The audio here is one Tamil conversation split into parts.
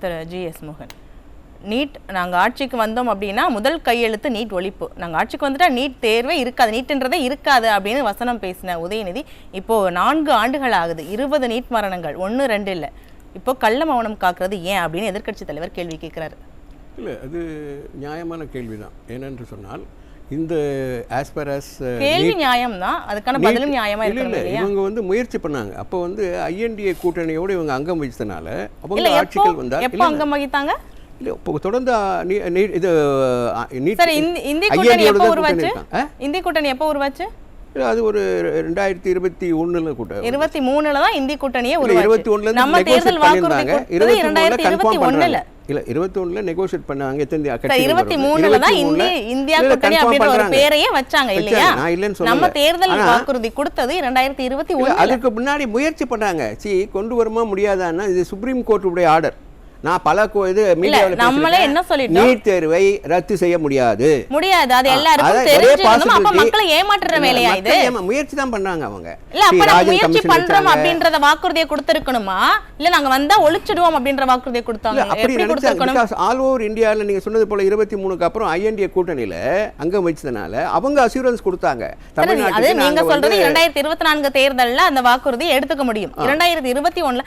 திரு GS மோகன், நீட் நாங்கள் ஆட்சிக்கு வந்தோம் அப்படின்னா முதல் கையெழுத்து நீட் ஒழிப்பு, நாங்கள் ஆட்சிக்கு வந்துட்டா நீட் தேர்வே இருக்காது, நீட்டுன்றதே இருக்காது அப்படின்னு வசனம் பேசின உதயநிதி இப்போது 4 ஆண்டுகள் ஆகுது, 20 நீட் மரணங்கள், 1 2 இல்லை, இப்போ கள்ள மௌனம் காக்குறது ஏன் அப்படின்னு எதிர்க்கட்சி தலைவர் கேள்வி கேட்குறாரு. இல்லை, அது நியாயமான கேள்வி தான். ஏனென்று சொன்னால் இந்த ஆஸ்பரஸ் கேள்வி நியாயம் தான், அதுக்கான பதிலும் நியாயமா இல்லை. இவங்க வந்து முயற்சி பண்ணாங்க. அப்போ வந்து INDA கூட்டணியோடு இவங்க அங்கம் வச்சதுனால அவங்க ஆட்சிகள் வந்தால் எப்போ அங்கம் வகித்தாங்க? இல்லை, இப்போ தொடர்ந்து இது இந்திய கூட்டணி எப்போ உருவாச்சு? இந்திய கூட்டணி எப்போ உருவாச்சு? அது ஒரு 2021 கூட்டம், 23ல தான் இந்திய கூட்டணியே உருவாச்சு. 21ல நம்ம தேர்தல் வாக்குறுதி கொடுத்தது 2021ல. இல்ல 21ல நெகோஷியேட் பண்ணாங்க. 23ல தான் இந்தியா கூட்டணி அப்படிங்கிற ஒரு பேரையே வச்சாங்க இல்லையா? நான் இல்லன்னு சொல்லல. நம்ம தேர்தல் வாக்குறுதி கொடுத்தது 2021. அதுக்கு முன்னாடி முயற்சி பண்ணாங்க. கொண்டு வருமா முடியாதான்னா இது சுப்ரீம் கோர்ட்டுடைய ஆர்டர். நான் பல இது மீடியாவில் நம்மளே என்ன சொல்லிட்டோம், நீட் தேர்வை ரத்து செய்ய முடியாது, அது எல்லாருக்கும் தெரிஞ்சிருக்கும். அப்ப மக்களை ஏமாற்றுற வேலையா இது? முயற்சி தான் பண்ணாங்க அவங்க. இல்ல அப்ப நம்ம முயற்சி பண்றோம் அப்படின்றத வாக்குறுதியை கொடுத்திருக்கணுமா, இல்ல நாங்க வந்தா ஒளிச்சிடுவோம் அப்படின்ற வாக்குறுதியை கொடுத்தாங்க? அப்படி நினைச்சாங்க. ஆல் ஓவர் இந்தியால நீங்க சொன்னது போல 23க்கு அப்புறம் INDA கூட்டணியில அங்கம் வச்சதுனால அவங்க அஷூரன்ஸ் கொடுத்தாங்க. தமிழ்நாட்டுல நீங்க சொல்றது 2024 தேர்தல்ல அந்த வாக்குறுதியை எடுத்துக்க முடியும். 2021ல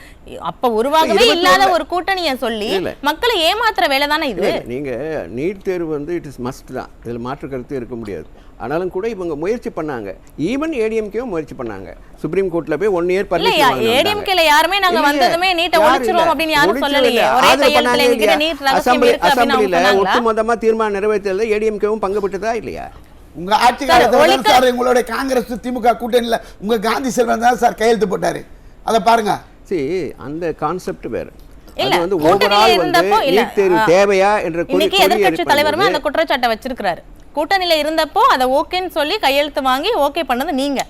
அப்ப உருவாகவே இல்லாத ஒரு கூட்டணியை சொல்லி மக்களை ஏமாத்துற வேலை தானே இது. நீங்க நீட் தேர்வு வந்து இட் இஸ் மஸ்ட் தான், இதுல மாற்று கருத்து இருக்க முடியாது. ஆனாலும் கூட இவங்க முயற்சி பண்ணாங்க. ஈவன் ADMK முயற்சி பண்ணாங்க. சுப்ரீம் கோர்ட்ல போய் 1 இயர் பர்மிஷன் வாங்குனாங்க. ADMKல யாருமே நாங்க வந்ததுமே நீட்ட ஒழிச்சிரோம் அப்படி யாரும் சொல்லலையே. ஒரே கையெழுத்துல எங்க நீட் ரகசியம் இருக்கு அப்படினா அசெம்பிளில ஒட்டுமொத்தமா தீர்மானம் நிறைவேற்றல ADMKவும் பங்கு பெற்றதா இல்லையா? உங்க ஆட்சி காலத்துல சார் உங்களுடைய காங்கிரஸ் திமுக கூட்டணியில உங்க காந்தி செல்வன் தான் சார் கையெழுத்து போட்டாரு. அத பாருங்க. அந்த கான்செப்ட் வேற. அது வந்து ஓவரால் வந்து நீட் தேர்வு தேவையா என்ற இன்னைக்கு எதிர்க்கட்சி தலைவருமே அந்த குற்றச்சாட்டை வச்சிருக்காரு. கூட்டணியில இருந்தப்போ அதை ஓகேன்னு சொல்லி கையெழுத்து வாங்கி ஓகே பண்ணது நீங்க.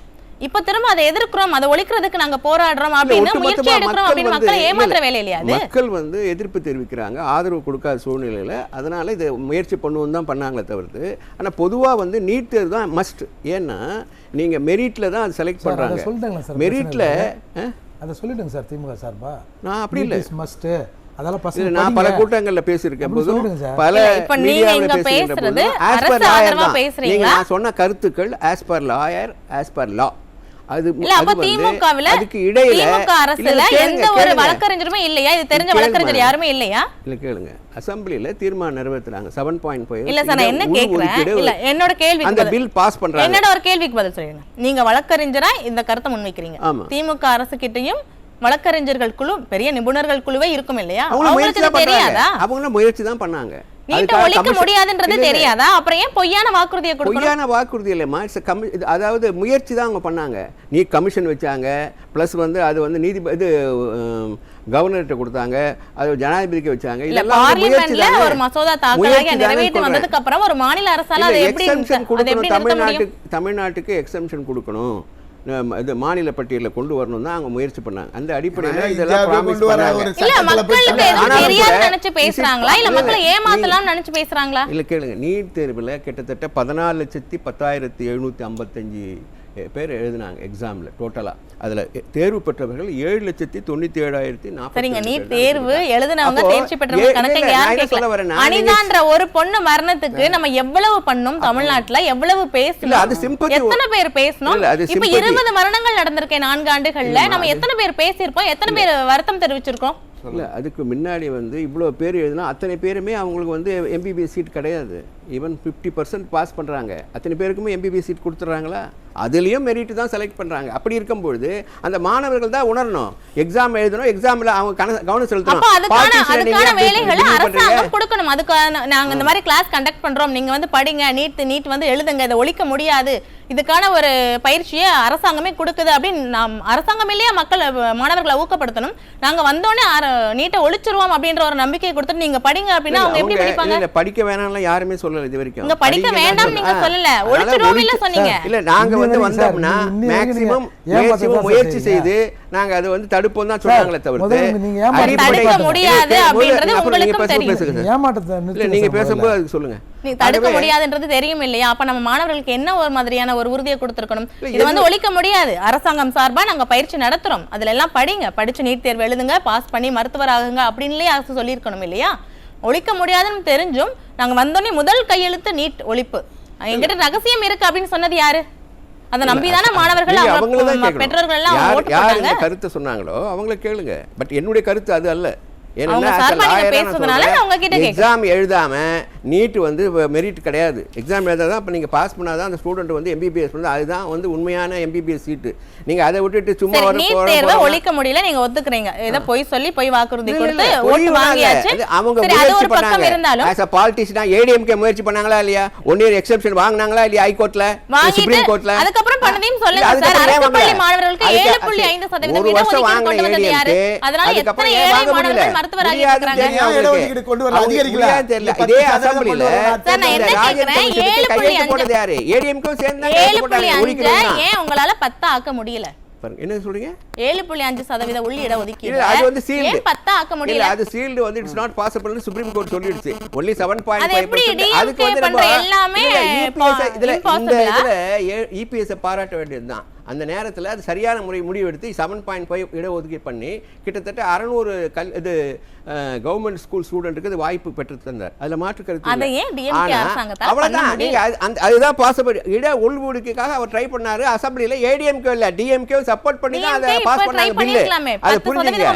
இப்ப திரும்ப அதை எதிர்க்கிறோம், அதை ஒழிக்கிறதுக்கு நாங்க போராடுறோம் அப்படின்னு முயற்சி எடுக்கிறோம் அப்படின்னு மக்களை ஏமாற்ற வேலை இல்லையா? மக்கள் வந்து எதிர்ப்பு தெரிவிக்கிறாங்க, ஆதரவு கொடுக்காத சூழ்நிலையில அதனால இதை முயற்சி பண்ணுவோம் தான் பண்ணாங்களே தவிர்த்து. ஆனா பொதுவா வந்து நீட் தேர்வு தான் மஸ்ட். ஏன்னா நீங்க மெரிட்ல தான் அது செலக்ட் பண்றாங்க. மெரிட்ல அதை சொல்லிடுங்க சார் திமுக சார்பா. நான் அப்படி இல்லை, மஸ்ட். அதெல்லாம் பசங்க நான் பல கூட்டங்கள்ல பேசியிருக்கேன் போது பல மீடியாவில் பேசுறது அரசு ஆதரவா பேசுறீங்க. நான் சொன்ன கருத்துக்கள் as per lawyer as per லா. அது அப்ப திமுகவில திமுக அரசுல எந்த ஒரு வழக்கறிஞருமே இல்லையா? இது தெரிஞ்ச வழக்கறிஞர் யாருமே இல்லையா? இல்ல கேளுங்க, அசெம்பிளில தீர்மானம் நிறைவேத்துறாங்க 7.5. இல்ல சார், நான் என்ன கேக்குறேன், இல்ல என்னோட கேள்விக்கு அந்த பில் பாஸ் பண்றாங்க. என்னோட ஒரு கேள்விக்கு பதில் சொல்லுங்க. நீங்க வழக்கறிஞரா இந்த கருத்தை முன்வைக்கிறீங்க. திமுக அரசு கிட்டயும் வழக்கறிஞர்கள் குழு, பெரிய நிபுணர்கள் குழுவே இருக்கும் இல்லையா? அவங்களுக்கு தெரியாதா? அவங்க முயற்சி தான் பண்ணாங்க. நீட்ட ஒழிக்க முடியாதுன்றது தெரியாதா? அப்புறம் ஏன் பொய்யான வாக்குறுதியை கொடுக்கணும்? பொய்யான வாக்குறுதி இல்லைமா, அதாவது முயற்சி தான் அவங்க பண்ணாங்க. நீட் கமிஷன் வச்சாங்க, பிளஸ் வந்து அது வந்து இது கவர்னர்கிட்ட கொடுத்தாங்க, அது ஜனாதிபதிக்கு வச்சாங்க. பார்லிமெண்ட்ல ஒரு மசோதா தாக்கலாகி நிறைவேற்றி வந்ததுக்கு அப்புறம் ஒரு மாநில அரசால அதை எப்படி தமிழ்நாட்டுக்கு எக்ஸம்ஷன் கொடுக்கணும், இது மாநில பட்டியலில் கொண்டு வரணும் தான் அவங்க முயற்சி பண்ணாங்க. அந்த அடிப்படையில் இதெல்லாம் ப்ராமிஸ் பண்ணாங்க. இல்ல கேளுங்க, நீட் தேர்வில் கிட்டத்தட்ட 14,10,755 பேர் எழுதினாங்க எக்ஸாம்ல டோட்டலா. அதுல தேர்வு பெற்றவர்கள் 7,97,040. சரிங்க, நீட் தேர்வு எழுதினவங்க தேர்ச்சி பெற்றவங்க கணக்கு யார் கேட்கல. அனிதான்ற ஒரு பொண்ணு மரணத்துக்கு நம்ம எவ்வளவு பண்ணோம் தமிழ்நாட்டுல, எவ்வளவு பேசணும், எத்தனை பேர் பேசணும்? இப்ப 20 மரணங்கள் நடந்திருக்கேன் 4 ஆண்டுகள்ல. நம்ம எத்தனை பேர் பேசியிருப்போம், எத்தனை பேர் வருத்தம் தெரிவிச்சிருக்கோம்? இல்லை, அதுக்கு முன்னாடி வந்து இவ்வளோ பேர் எழுதினா அத்தனை பேருமே அவங்களுக்கு வந்து MBBS சீட் கிடையாது. ஈவன் 50% பாஸ் பண்ணுறாங்க, அத்தனை பேருக்குமே MBBS சீட் கொடுத்துட்றாங்களா? அதுலேயும் மெரிட் தான் செலக்ட் பண்ணுறாங்க. அப்படி இருக்கும்பொழுது அந்த மாணவர்கள் தான் உணரணும், எக்ஸாம் எழுதணும், எக்ஸாமில் அவங்க கவனம் செலுத்தணும். அதுக்கான வேலைகளை அரசாங்கம் கொடுக்கணும். அதுக்கான நாங்கள் இந்த மாதிரி கிளாஸ் கண்டக்ட் பண்ணுறோம், நீங்கள் வந்து படிங்க, நீட் வந்து எழுதுங்க, இதை ஒழிக்க முடியாது, இதுக்கான ஒரு பயிற்சியை அரசாங்கமே கொடுக்குது அப்படின்னு நாம் அரசாங்கம் இல்லையா மக்கள் மாணவர்களை ஊக்கப்படுத்தணும். நாங்கள் வந்தோடனே நீட்டை ஒழிச்சிருவோம் அப்படின்ற ஒரு நம்பிக்கையை கொடுத்துட்டு நீங்க படிங்க அப்படின்னா அவங்க எப்படி படிப்பாங்க? படிக்க வேணாம்லாம் யாருமே சொல்லல இது வரைக்கும். நீங்க படிக்க வேண்டாம் நீங்க சொல்லல, ஒழிச்சிருவோம் இல்ல சொன்னீங்க. இல்ல நாங்க வந்து வந்தோம்னா மேக்ஸிமம் முயற்சி செய்து நாங்க அது வந்து தடுப்போம் தான் சொன்னாங்களே தவிர்த்து தடுக்க முடியாது அப்படின்றது உங்களுக்கு தெரியும். ஏமாற்றத்தை இல்ல நீங்க பேசும்போது அதுக்கு சொல்லுங்க. நீ தடுக்க முடியாதுன்றது தெரியும் இல்லையா? அப்ப நம்ம மாணவர்களுக்கு என்ன ஒரு மாதிரியான ஒரு உறுதியை கொடுத்திருக்கணும்? இது வந்து ஒழிக்க முடியாது. அரசாங்கம் சார்பா நாங்க பயிற்சி நடத்துறோம், அதுல எல்லாம் படிங்க, படிச்சு நீட் தேர்வு எழுதுங்க, பாஸ் பண்ணி மருத்துவர் ஆகுங்க அப்படின்லயே அரசு சொல்லியிருக்கணும் இல்லையா? ஒழிக்க முடியாதுன்னு தெரிஞ்சும் நாங்க வந்தோடனே முதல் கையெழுத்து நீட் ஒழிப்பு, எங்கிட்ட ரகசியம் இருக்கு அப்படின்னு சொன்னது யாரு? அதை நம்பிதானே மாணவர்கள் பெற்றோர்கள் எல்லாம் ஓட்டு போட்டாங்க. கருத்து சொன்னாங்களோ அவங்கள கேளுங்க. பட் என்னுடைய கருத்து அது அல்ல. எக்ஸாம் எழுதாம நீட் வந்து மெரிட் கிடையாது. எக்ஸாம் எழுதாதான் அப்ப நீங்க பாஸ் பண்ணாதான் அந்த ஸ்டூடெண்ட் வந்து எம்பிபிஎஸ் பண்ணது. அதுதான் வந்து உண்மையான எம்பிபிஎஸ் சீட்டு. நீங்க அதை விட்டுட்டு சும்மா நீட் தேர்வை ஒழிக்க முடியல நீங்க ஒத்துக்கிறீங்க. ஏதோ போய் சொல்லி போய் வாக்குறுதி கொடுத்து ஓட்டு வாங்கியாச்சு. அவங்க முயற்சி பண்ணாங்க. as a politician ஏடிஎம்கே முயற்சி பண்ணாங்களா இல்லையா? 1 year எக்ஸெப்ஷன் வாங்குனாங்களா இல்லையா? ஹைகோர்ட்ல, சுப்ரீம் கோர்ட்ல. அதுக்கு அப்புறம் பண்ணதையும் சொல்லுங்க சார். அரசு பள்ளி மாணவர்களுக்கு 7.5% ஒரு வருஷம் வாங்குன ஏடிஎம்கே. அதனால எத்தனை ஏழை மாணவர்கள் மருத்துவராக இருக்காங்க? இதே அசெம்பிளில சார் நான் என்ன கேக்குறேன், 7.5 ஏன் உங்களால 10 ஆக்க முடியல? என்ன சொல்றீங்க? 7.5% உள்ளிட ஒதுக்கீடு அது வந்து சீல்ட். ஏன் 10 ஆக்க முடியல? அது சீல்ட் வந்து இட்ஸ் நாட் பாசிபிள் னு சுப்ரீம் கோர்ட் சொல்லிடுச்சு. only 7.5%. அதுக்கு வந்து பண்ற எல்லாமே இதுல இபிஎஸ் பாராட்ட வேண்டியதுதான். அந்த நேரத்துல அது சரியான முடிவு எடுத்து 7.5 இட ஒதுக்கீடு பண்ணி கிட்டத்தட்ட 600 இது கவர்மெண்ட் ஸ்கூல் ஸ்டூடெண்ட்டுக்கு இது வாய்ப்பு பெற்று தந்தார். அதுல மாற்று கருத்து இல்லை. அவ்வளவுதான். நீங்க அதுதான் பாசிபிள். இட உள்ஒதுக்கீடுக்காக அவர் ட்ரை பண்ணாரு. அசெம்பிளில ஏடிஎம்கே இல்ல டிஎம்கே சப்போர்ட் பண்ணி தான் அதை பாஸ் பண்ணாங்க பில். அது புரிஞ்சுங்க.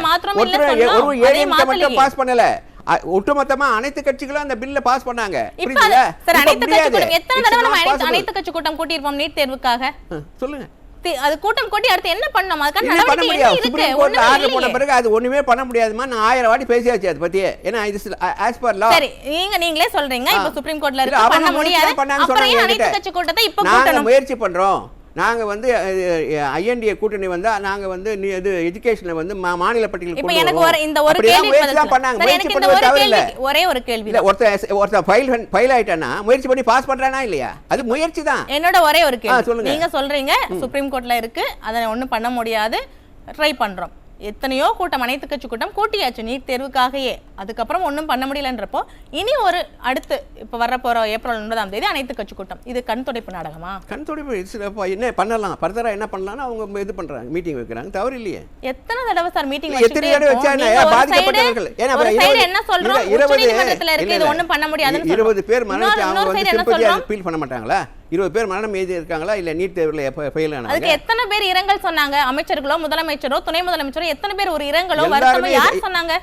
ஒரு ஏடிஎம்கே மட்டும் பாஸ் பண்ணல, ஒட்டுமொத்தமா அனைத்து கட்சிகளும் அந்த பில்ல பாஸ் பண்ணாங்க. புரியுதா? சார் அனைத்து கட்சிகளும் எத்தனை தடவை நம்ம அனைத்து கட்சி கூட்டம் கூட்டியிருப்போம் நீட் தேர்வுக்காக? சொல்லுங்க. அது கூட்டம் கூட்டி அடுத்து என்ன பண்ணணும்? அதுக்கான நடவடிக்கை என்ன இருக்கு? சுப்ரீம் கோர்ட்ல ஆர்டர் போட்ட பிறகு அது ஒண்ணுமே பண்ண முடியாதுமா. நான் 1000 வாட்டி பேசியாச்சு அது பத்தி. ஏன்னா இது as per law. சரி நீங்களே சொல்றீங்க இப்ப சுப்ரீம் கோர்ட்ல இருக்கு பண்ண முடியாது. அப்புறம் ஏன் அனைத்து கட்சி கூட்டத்தை இப்ப கூட்டணும்? நாங்க முயற்சி பண்றோம். நாங்க வந்து ஐஎன்டிஏ கூட்டணி வந்தா நாங்க வந்து இது எஜுகேஷன்ல வந்து மாநில பட்டியலுக்கு இப்ப எனக்கு இந்த ஒரு கேள்வி பண்ணாங்க. எனக்கு இந்த ஒரு கேள்வி, ஒரே ஒரு கேள்வி. இல்ல ஒருத்த ஃபைல் ஆயிட்டானா முயற்சி பண்ணி பாஸ் பண்றானா இல்லையா? அது முயற்சி தான். என்னோட ஒரே ஒரு கேள்வி. நீங்க சொல்றீங்க சுப்ரீம் கோர்ட்ல இருக்கு, அத ஒண்ணும் பண்ண முடியாது, ட்ரை பண்றோம். எத்தனையோ கூட்டம் அனைத்து கட்சி கூட்டம் கூட்டியாச்சு நீட் தேர்வுக்காகவே. அதுக்கப்புறம் ஒன்றும் பண்ண முடியலன்றப்போ இனி ஒரு அடுத்து இப்போ வர போற ஏப்ரல் 9ஆம் தேதி அனைத்து கட்சி கூட்டம். இது கண் துடைப்பு நாடகமா? கண் துடைப்பு என்ன பண்ணலாம், ஃபர்தரா என்ன பண்ணலாம்னு அவங்க இது பண்றாங்க, மீட்டிங் வைக்கிறாங்க. தவறு இல்லையே. எத்தனை தடவை சார் மீட்டிங் எத்தனை தடவை வச்சானே பாதிக்கப்பட்டவர்கள். ஏன்னா ஒரு சைடு என்ன சொல்றோம், உச்சநீதிமன்றத்துல இருக்கு இது ஒண்ணும் பண்ண முடியாதுன்னு 20 பேர் மரணத்தை அவங்க வந்து சிம்பதியா ஃபீல் பண்ண மாட்டாங்களா? 20 பேர் மரணம் எழுதி இருக்காங்களா இல்ல நீட் தேர்வுல ஃபெயில் ஆனாங்க? அதுக்கு எத்தனை பேர் இரங்கல் சொன்னாங்க? அமைச்சர்களோ முதலமைச்சரோ துணை முதலமைச்சரோ எத்தனை பேர் ஒரு இரங்கலோ வருத்தமோ யார் சொன்னாங்க?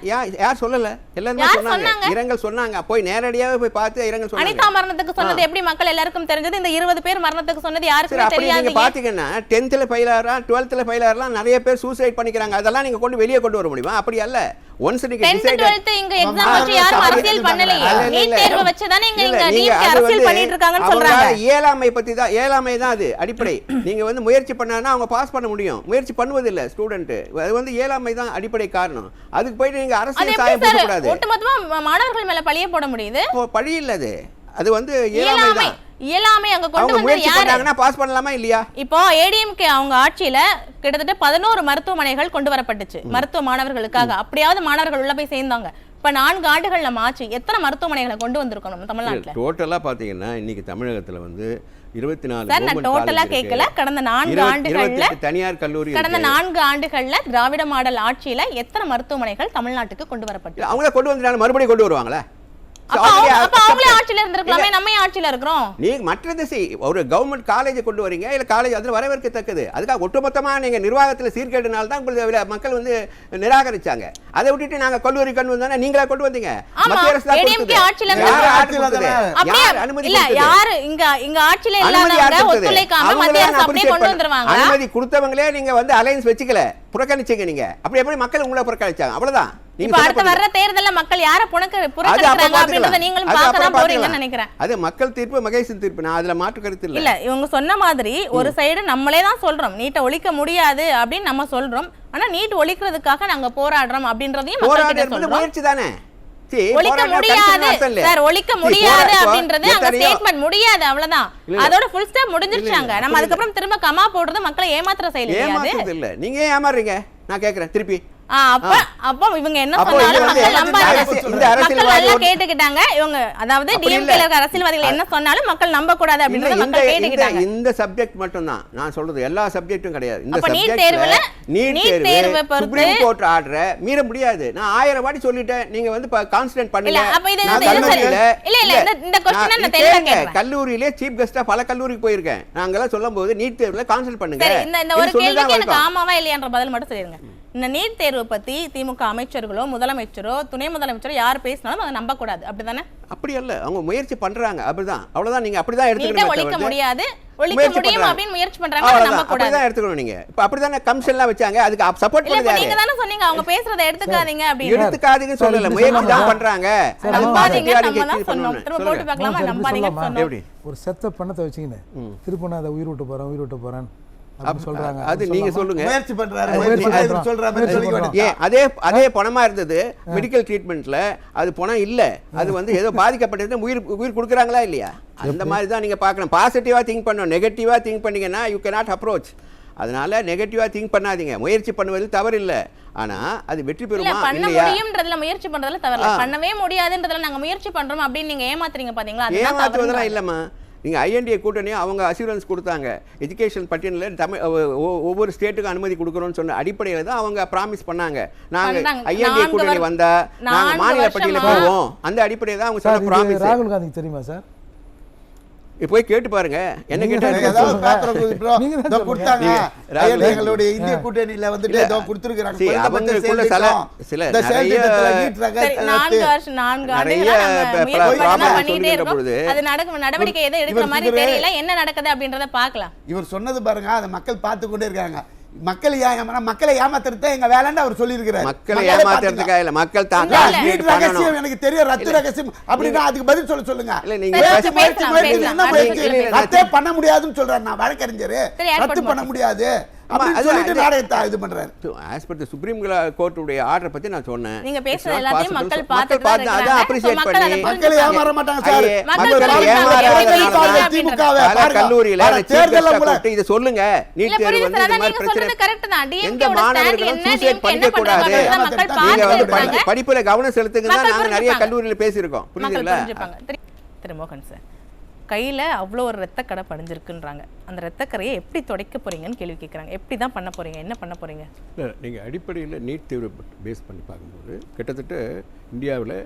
யார் சொல்லல? எல்லாரும் சொன்னாங்க. இரங்கல் சொன்னாங்க. போய் நேரடியாவே போய் பார்த்து இரங்கல் சொன்னாங்க. அனிதா மரணத்துக்கு சொன்னது எப்படி மக்கள் எல்லாருக்கும் தெரிஞ்சது? இந்த 20 பேர் மரணத்துக்கு சொன்னது யாருக்குமே தெரியாது. நீங்க பாத்தீங்கன்னா 10th ஃபெயில் ஆறா 12th ஃபெயில் ஆறலாம் நிறைய பேர் சூசைட் பண்ணிக்கிறாங்க. அதெல்லாம் நீங்க கொண்டு வெளியே கொண்டு வர முடியுமா? அப்படி அல்ல. ஒன்ஸ் நீங்க 10th 12th இங்க எக்ஸாம் வச்சு யாரும் அரசியல் பண்ணலையே. நீட் தேர்வு வச்சு தானே இங்க நீட் அரசியல் பண்ணிட்டு இருக்காங்கன்னு சொல்றாங்க. ஏழாமை பத்தி தான், ஏழாமை தான் அது அடிப்படை. நீங்க வந்து முயற்சி பண்ணானா அவங்க பாஸ் பண்ண முடியும். முயற்சி பண்ணுவது இல்ல ஸ்டூடெண்ட். அது வந்து ஏழாமை தான் அடிப்படை காரணம். அதுக்கு போய் நீங்க அரசியல் சாயம் போட கூடாது. ஒட்டுமொத்தமா மாணவர்கள் மேல பழிய போட முடியுது? பழி இல்ல அது. அது வந்து ஏழாமை தான். இயலாமை அங்க கொண்டு வந்து யாருன்னா பாஸ் பண்ணலாமா இல்லையா? இப்போ ஏடிஎம்கே அவங்க ஆட்சியில கிட்டத்தட்ட 11 மருத்துவமனைகள் கொண்டு வரப்பட்டுச்சு மருத்துவ மாணவர்களுக்காக. அப்படியாவது மாணவர்கள் உள்ள போய் சேர்ந்தாங்க. இப்ப 4 ஆண்டுகள் நம்ம ஆட்சி எத்தனை மருத்துவமனைகளை கொண்டு வந்திருக்கணும் தமிழ்நாட்டுல? டோட்டலா பாத்தீங்கன்னா இன்னைக்கு தமிழகத்துல வந்து 24 சார் நான் டோட்டலா கேட்கல. கடந்த 4 ஆண்டுகள்ல தனியார் கல்லூரி கடந்த 4 ஆண்டுகள்ல திராவிட மாடல் ஆட்சியில எத்தனை மருத்துவமனைகள் தமிழ்நாட்டுக்கு கொண்டு வரப்பட்டு? அவங்கள கொண்டு வந்துட்டாங்க, மறுபடியும் கொண்டு வருவாங்களா? அவங்களே ஆட்சியில இருந்திருக்கலாமே, நம்ம ஆட்சியில இருக்கிறோம். நீங்க மற்ற திசை ஒரு கவர்மெண்ட் காலேஜ் கொண்டு வரீங்க, இல்ல காலேஜ் அதுல வரவேற்கத்தக்கது. அதுக்காக ஒட்டுமொத்தமா நீங்க நிர்வாகத்துல சீர்கேடுனால தான் உங்களுக்கு மக்கள் வந்து நிராகரிச்சாங்க. அதை விட்டுட்டு நாங்க கல்லூரி கொண்டு வந்தோம்னா நீங்களா கொண்டு வந்தீங்க? மத்திய அரசு தான் ஏடிஎம்கே ஆட்சியில யார் அனுமதி இல்ல, யாரு இங்க ஆட்சியில இல்லாதவங்க ஒத்துழைக்காம மத்திய அரசு அப்படியே கொண்டு வந்துருவாங்க. அனுமதி கொடுத்தவங்களே நீங்க வந்து அலைன்ஸ் வெச்சுக்கல, புறக்கணிச்சீங்க. நீங்க அப்படி எப்படி மக்கள் உங்களை புறக்கணிச்சாங்க? அவ்வளவுதான். இப்ப அடுத்த வர்ற தேர்தல்ல மக்கள் யார புறக்கணிக்கறாங்க அப்படிங்கறத நீங்களும் பார்க்க தான் போறீங்கன்னு நினைக்கிறேன். அது மக்கள் தீர்ப்பு, மகேசன் தீர்ப்பு. நான் அதுல மாற்று கருத்து இல்ல. இல்ல இவங்க சொன்ன மாதிரி ஒரு சைடு நம்மளே தான் சொல்றோம் நீட்ட ஒழிக்க முடியாது அப்படின்னு நம்ம சொல்றோம். ஆனா நீட் ஒழிக்கிறதுக்காக நாங்க போராடுறோம் அப்படின்றதையும் மக்கள் கிட்ட சொல்றோம். முயற்சி தானே. ஒழிக்க முடியாது சார், ஒழிக்க முடியாது அப்படின்றது அங்க ஸ்டேட்மென்ட் முடியாது, அவ்வளவுதான். அதோட ஃபுல் ஸ்டாப் முடிஞ்சிருச்சாங்க. நம்ம அதுக்கு அப்புறம் திரும்ப கமா போடுறது மக்களை ஏமாத்துற செயல் இல்ல. நீங்க ஏமாறீங்க. நான் கேக்குறேன் திருப்பி அப்ப இவங்க என்ன அப்போ சொன்னாலும் இது வந்து மக்கள் நம்பாங்க. இந்த அரசியல்வாதி மக்கள் நல்லா ஒரு- கேட்டுக்கிட்டாங்க. இவங்க அதாவது அப்படி டிஎம்கே இல்ல. அரசியல்வாதிகள் என்ன சொன்னாலும் மக்கள் நம்ப கூடாது இல்ல, அப்படின்றத இந்த மக்கள் கேட்டுக்கிட்டாங்க. இந்த சப்ஜெக்ட் மட்டும் தான் நான் சொல்றது, எல்லா சப்ஜெக்ட்டும் கிடையாது. இந்த அப்ப நீட் சப்ஜெக்ட்ல தேர்வுல நீட் நீட் தேர்வை தேர்வு பொறுத்து சுப்ரீம் கோர்ட் ஆர்டரை மீற முடியாது. நான் 1000 வாட்டி சொல்லிட்டேன், நீங்க வந்து கான்ஸ்டன்ட் இல்ல பண்ணுங்க. அப்ப இது நான் இது சரி. கல்லூரியில இல்ல இந்த क्वेश्चन நான் தெளிவா கேக்குறேன். கல்லூரியிலே சீஃப் கெஸ்டா பல கல்லூரிக்கு போயிருக்கேன். நாங்கெல்லாம் சொல்லும்போது நீட் தேர்வுல கான்சன்ட் பண்ணுங்க. சரி, இந்த ஒரு இது சொல்லிதான் கேள்விக்கு எனக்கு வழக்கம். ஆமாவா இல்லையான்ற பதில் மட்டும் சொல்லிருங்க. இந்த நீட் தேர்வு பத்தி திமுக அமைச்சர்களோ முதலமைச்சரோ துணை முதலமைச்சரோ யார் பேசினாலும் அதை நம்ப கூடாது, அப்படிதானே? அப்படி அல்ல, அவங்க முயற்சி பண்றாங்க. அப்படிதான், அவ்வளவுதான். நீங்க அப்படிதான் நீட்டை எடுத்துக்கணும். ஒழிக்க முடியாது, ஒழிக்க முயற்சி முடியும் பண்றாங்க. அப்படின்னு முயற்சி பண்றாங்க, அதை நம்ப கூடாது. அப்படிதான் எடுத்துக்கணும். நீங்க இப்ப அப்படிதானே கமிஷன்லாம் வச்சாங்க, அதுக்கு சப்போர்ட் இல்ல இப்ப பண்ணது நீங்க யாரு? தானே சொன்னீங்க அவங்க பேசுறதை எடுத்துக்காதீங்க அப்படின்னு. எடுத்துக்காதீங்கன்னு சொல்லல, இப்படி முயற்சி சொல்லாமா? தான் பண்றாங்க. அது நம்பாதீங்க, பாசிட்டிவா நம்ம நீங்க தான் achieve சொன்னோம். பண்ணணும். திரும்ப சொல்லுங்க. போட்டு பார்க்கலாமா? சரி, நம்பாதீங்கன்னு சொல்லலாமா? சொன்னோம். எப்படி? ஒரு செத்த பணத்தை வச்சுக்கின்னு திருப்பி நான் அதை உயிர் விட்டு போறேன் அப்படின்னு சொல்றாங்க. அது நீங்க சொல்லுங்க. முயற்சி பண்றாரு, அது முயற்சி அது பண்றாரு, சொல்ற மாதிரி முயற்சி சொல்லிக்க பண்றாரு. வேண்டியது. ஏன் அதே பணமா இருந்தது மெடிக்கல் ட்ரீட்மெண்ட்ல, அது பணம் இல்ல, அது வந்து ஏதோ பாதிக்கப்பட்டது, உயிர் கொடுக்குறாங்களா இல்லையா? அந்த மாதிரி தான் நீங்க பார்க்கணும். பாசிட்டிவா திங்க் பண்ணணும். நெகட்டிவா திங்க் பண்ணீங்கன்னா யூ cannot approach. அதனால நெகட்டிவா திங்க் பண்ணாதீங்க. முயற்சி பண்ணுவது தவறு இல்ல, ஆனா அது வெற்றி இல்ல பெறுமா பண்ண இல்லையா? முடியும்ன்றதுல முயற்சி பண்றதுல தவறு, பண்ணவே முடியாதுன்றதுல நாங்க முயற்சி பண்றோம் அப்படின்னு நீங்க ஏமாத்துறீங்க பாத்தீங்களா? அதுதான் ஏமாத்துவதெல்லாம் தவறு. இல்லைம்மா. நீங்கள் ஐஎன்டிஏ கூட்டணியும் அவங்க அசூரன்ஸ் கொடுத்தாங்க. எஜுகேஷன் பட்டியலில் ஒவ்வொரு ஸ்டேட்டுக்கும் அனுமதி கொடுக்குறோன்னு சொன்ன அடிப்படையில் தான் அவங்க ப்ராமிஸ் பண்ணாங்க. நாங்கள் பண்ணாங்க. ஐஎன்டிஏ கூட்டணி வந்தா நாங்கள் மாநில பட்டியலில் போவோம். அந்த அடிப்படையில் தான் அவங்க சார், சொன்ன இது ப்ராமிஸ். ராகுல் காந்திக்கு தெரியுமா சார்? போய் கேட்டு பாருங்க. என்ன நீங்க கேட்டாங்க? தான் ஏதாவது சொல்லுங்க. பேப்பரை கொடுத்து bro, நீங்க தான் இதோ சொல்லுங்க. கொடுத்தாங்க. ராகுல் ஐயா, எங்களுடைய இந்திய கூட்டணியில வந்துட்டு இல்ல. இதோ கொடுத்திருக்காங்க. See, குறைந்தபட்ச அவங்களுக்குள்ள செயல் சில இந்த செயல் நிறைய திட்டத்துல நீட் ரக சரி, 4 நிறைய ஆண்டுகளா நம்ம முயற்சி problem பண்ணிட்டே சொல்லிட்டு இருக்கோம். பொழுது அது நடவடிக்கை எதுவும் எடுக்கிற மாதிரி தெரியல. என்ன நடக்குது அப்படின்றத பார்க்கலாம். இவர் சொன்னது பாருங்க, அதை மக்கள் பார்த்து கொண்டே இருக்காங்க. மக்களை ஏமாத்துறது எங்க வேலைன்னு அவர் சொல்லியிருக்கிறார். மக்களை ஏமாத்துறதுக்காக இல்ல, மக்கள் தான் இல்ல, இல்ல. நீட் ரகசியம் எனக்கு தெரியும், ரத்து ரகசியம் அப்படின்னா அதுக்கு பதில் சொல்லுங்க. இல்ல, நீங்க முயற்சி, பேசலாம், முயற்சி, முயற்சி, பேசலாம். என்ன முயற்சி? இல்ல, இல்ல, ரத்தே பண்ண முடியாதுன்னு சொல்றாரு. நான் வழக்கறிஞர், சரி, add ரத்து பண்ணுவோம். பண்ண முடியாது அப்படின்னு அது- சொல்லிட்டு அது- நாடகத்தை இது பண்றாரு. ஆஸ் பர் தி சுப்ரீம் கோர்ட்டுடைய ஆர்டரை பத்தி நான் சொன்னேன். நீங்க It's பேசுறது not எல்லாத்தையும் possible. மக்கள் மக்கள் பார்த்துட்டு பார்த்து தான் அதை இருக்காங்க. appreciate மக்கள் அதை பண்ணி மக்கள் ஏமாற மாட்டாங்க சார். ஐயே, மக்கள் மக்கள் புரிஞ்சுப்பாங்க. ஏமாறாத எப்படி பாருங்க, அப்படின்றது. திமுகவை பல பாருங்க. கல்லூரியில பல தேர்தல்ல கூட இதை சொல்லுங்க. நீட் இல்ல, தேர்வு புரியுது வந்து சார். இந்த அதான் மாதிரி நீங்க சொல்றது பிரச்சனை correct தான். DMK எந்த ஓட stand மாணவர்களும் என்ன, சூசைட் DMK என்ன பண்ணிக்க கூடாது. பண்றாங்கன்றத மக்கள் நீங்க நீங்க வந்து பார்த்துட்டு படிப்புல கவனம் செலுத்துங்க தான் மக்கள் நாங்க நிறைய புரிஞ்சுப்பாங்க. கல்லூரியில பேசியிருக்கோம். மக்கள் புரியுதுங்களா? புரிஞ்சுப்பாங்க. திரு மோகன் சார், கையில அவ்வளோ ஒரு ரத்தக்கடை படிஞ்சிருக்குன்றாங்க. அந்த ரத்தக்கரையை எப்படி துடைக்க போறீங்கன்னு கேள்வி கேட்குறாங்க. எப்படி தான் பண்ண போறீங்க, என்ன பண்ண போறீங்க? இல்லை, நீங்கள் அடிப்படையில் நீட் தேர்வு பேஸ் பண்ணி பார்க்கும்போது கிட்டத்தட்ட இந்தியாவில்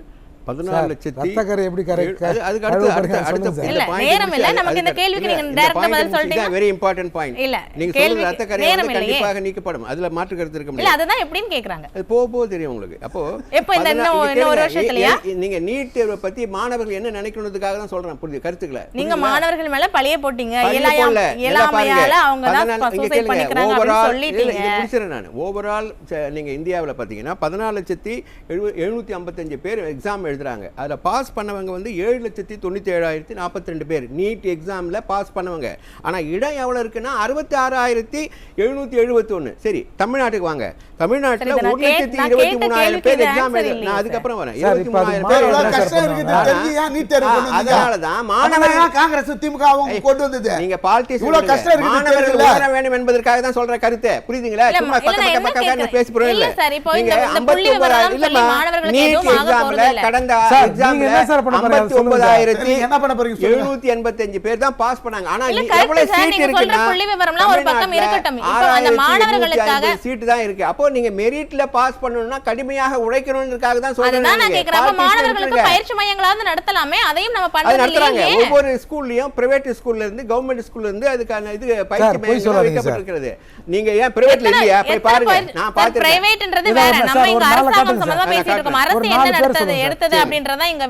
14,00,000 ரத்தக்கரை எப்படி கரை- அது- அதுக்கு கழுவ அடுத்த போறீங்க? அடுத்த சொல்லுங்க இல்ல, நேரம் இல்ல. நமக்கு இந்த கேள்விக்கு நீங்க direct ஆ பதில் சொல்லிட்டீங்க. Very important point. இல்ல, நீங்க கேள்விக்கு சொல்ற ரத்தக்கரை நேரம் வந்து இல்லையே. கண்டிப்பாக நீக்கப்படும். அதுல மாற்று கருத்து இருக்க இல்ல, முடியாது. அதுதான் எப்படின்னு கேக்குறாங்க. அது போக போக தெரியும் உங்களுக்கு. அப்போ எப்போ இந்த இன்னும் இங்க ஒரு கேளுங்க. வருஷத்துலயா? நீங்க நீட் தேர்வை பத்தி மாணவர்கள் என்ன நினைக்கணுன்றதுக்காக தான் சொல்றேன். புரியுது கருத்துக்களை நீங்க மாணவர்கள் மேல பழிய போட்டீங்க. பழிய போடல. இயலாமையால அவங்க தான் இங்க சூசைட் கேளுங்க. பண்ணிக்கிறாங்க Overall- அப்படின்னு இல்ல, சொல்லிட்டீங்க. இது முடிச்சிடுறேன் நான். ஓவரால் நீங்க இந்தியாவில் பார்த்தீங்கன்னா 14,755 பேர் எக்ஸாம் எழுதுறாங்க. அதுல பாஸ் பண்ணவங்க வந்து 7,97,042 பேர் நீட் எக்ஸாம்ல பாஸ் பண்ணவங்க. ஆனா இடம் எவ்வளவு இருக்குன்னா 66,771. சரி, தமிழ்நாட்டுக்கு வாங்க. தமிழ்நாட்டுல சரி, நான் கேட்ட 1,23,000 பேர் கேள்விக்கு எக்ஸாம் answer எழுது. இல்லையே நான் அதுக்கப்புறம் வரேன். சார், இப்ப அது 23,000 பேர் இவ்வளவு என்ன சார் கஷ்டம் இருக்குது பண்ணுவாங்க? தெரிஞ்சு ஏன் நீட் தேர்வு கொண்டு வந்தீங்க? அதனாலதான் மாணவர்கள் அதனால காங்கிரஸ் திமுகவும் கொண்டு வந்தது. நீங்க பாலிட்டிக்ஸ் இவ்வளவு கஷ்டம் இருக்குது மாணவர்கள் தெரியல. உயர வேண்டும் என்பதற்காக தான் சொல்ற கருத்து. புரியுதுங்களா? இல்ல, சும்மா இல்ல, பக்க நான் பக்க என்ன பக்க கேக்குறேன்? பேசி போறோம் இல்ல இல்ல. சார், இப்போ நீங்க இந்த புள்ளி விவரம் சொல்லி மாணவர்களுக்கு நீட் எதுவும் ஆக எக்ஸாம்ல போறது இல்ல. கடந்த சார், நீங்க எக்ஸாம்ல என்ன சார் பண்ண போறீங்க? அதை சொல்லுங்க சார். நீங்க என்ன பண்ண போறீங்க சொல்லுங்க. 785 பேர் தான் பாஸ் பண்ணாங்க. ஆனா இல்ல, எவ்வளவு correct சார். சீட் நீங்க சொல்ற இருக்குன்னா புள்ளி விவரம்லாம் ஒரு பக்கம் இருக்கட்டும். இப்போ அந்த மாணவர்களுக்காக சீட் தான் இருக்கு. அப்போ நீங்க மெரிட்ல பாஸ் பண்ணனும்னா கடுமையாக உழைக்கணும்ன்றதுக்காக தான் சொல்றேன். அதுதான் நான் கேக்குறேன். அப்ப மாணவர்களுக்கு பயிற்சி மையங்களாவது நடத்தலாமே, அதையும் நம்ம அது நடத்துறாங்க. பண்றது ஒவ்வொரு ஸ்கூல்லயும் பிரைவேட் ஸ்கூல்ல இருந்து கவர்மெண்ட் ஸ்கூல்ல இருந்து அதுக்கான இது பயிற்சி போய் மையங்கள் சொல்லாதீங்க வைக்கப்பட்டிருக்கிறது. நீங்க ஏன் பிரைவேட்ல இல்லையா? போய் பாருங்க. நான் பாத்துறேன். பிரைவேட்ன்றது இதை வேற. சார், நம்ம ஒரு இங்க நாலு அரசாங்கம் காட்டுங்க சம்பந்தமா சார். பேசிட்டு இருக்கோம். நான் அரசு ஒரு என்ன 4 பேர் நடத்தது சொல்லுங்க சார். எடுத்தது அப்படின்றதா இங்க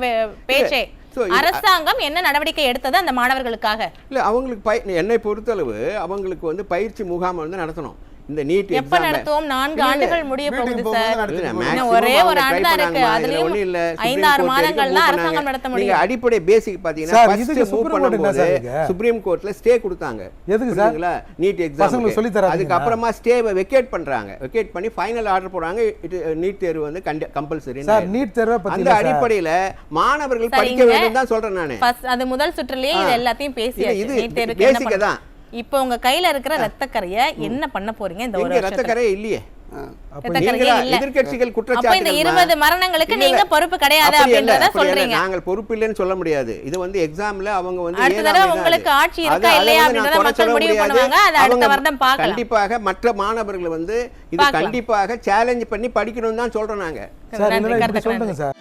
பேச்சே. So, அரசாங்கம் என்ன நடவடிக்கை எடுத்தது அந்த மாணவர்களுக்காக? இல்ல, அவங்களுக்கு என்னை பொறுத்தளவு அவங்களுக்கு வந்து பயிற்சி முகாம் வந்து நடத்தணும். இந்த நீட் எப்ப நடத்துவோம்? 4 ஆண்டுகள் முடிய போகுது மீட்டிங் சார். போகும்போது நடத்திட்டு இன்னும் ஒரே ஒரு ஆண்டு தான் இருக்கு. அதுலயும் 5-6 மாதங்கள்ல அரசாங்கம் நடத்த நீங்க முடியும். அடிப்படை பேசிக் பாத்தீங்கன்னா சார், first இதுக்கு move சுப்ரீம் கோர்ட் என்ன பண்ணும்போது சார் இருக்கு? சுப்ரீம் கோர்ட்ல ஸ்டே கொடுத்தாங்க. எதுக்கு சார்? புரியுதுங்களா? நீட் பசங்களுக்கு சொல்லித் எக்ஸாம். தராதீங்களா? அதுக்கு அப்புறமா ஸ்டேவை வெக்கேட் பண்றாங்க. வெக்கேட் பண்ணி ஃபைனல் ஆர்டர் போறாங்க. நீட் தேர்வு வந்து கம்பல்சரி. சார், நீட் தேர்வை பத்தி அந்த இல்ல சார். அடிப்படையில மாணவர்கள் படிக்க சரிங்க. வேண்டும் தான் சொல்றேன் நானு. First அது முதல் சுற்றுலயே இது எல்லாத்தையும் பேசியாச்சு. இது நீட் தேர்வுக்கு என்ன பேசிக்க பண்ண- தான். இப்போ உங்க கையில இருக்கிற ரத்தக்கரையை என்ன பண்ண போறீங்க இந்த ஒரு எங்க வருஷத்துல? ரத்தக்கரை இல்லையே. எத்தக்கரையே இல்ல. எதிர்க்கட்சிகள் அப்ப இந்த குற்றச்சாட்டு 20 மரணங்களுக்கு நீங்க பொறுப்பு கிடையாது அப்படின்றத சொல்றீங்க. நாங்கள் பொறுப்பு இல்லைன்னு சொல்ல முடியாது. இது வந்து எக்ஸாம்ல அவங்க வந்து அடுத்த தடவை உங்களுக்கு ஆட்சி இருக்கா இல்லையா அப்படின்றத மக்கள் முடிவு பண்ணுவாங்க. அது அடுத்த வருடம் பார்க்கலாம். கண்டிப்பாக மற்ற மாணவர்கள் வந்து இது கண்டிப்பாக சேலஞ்ச் பண்ணி படிக்கணும்னு தான் சொல்றோம் நாங்க. சார் சொல்லுங்க சார்.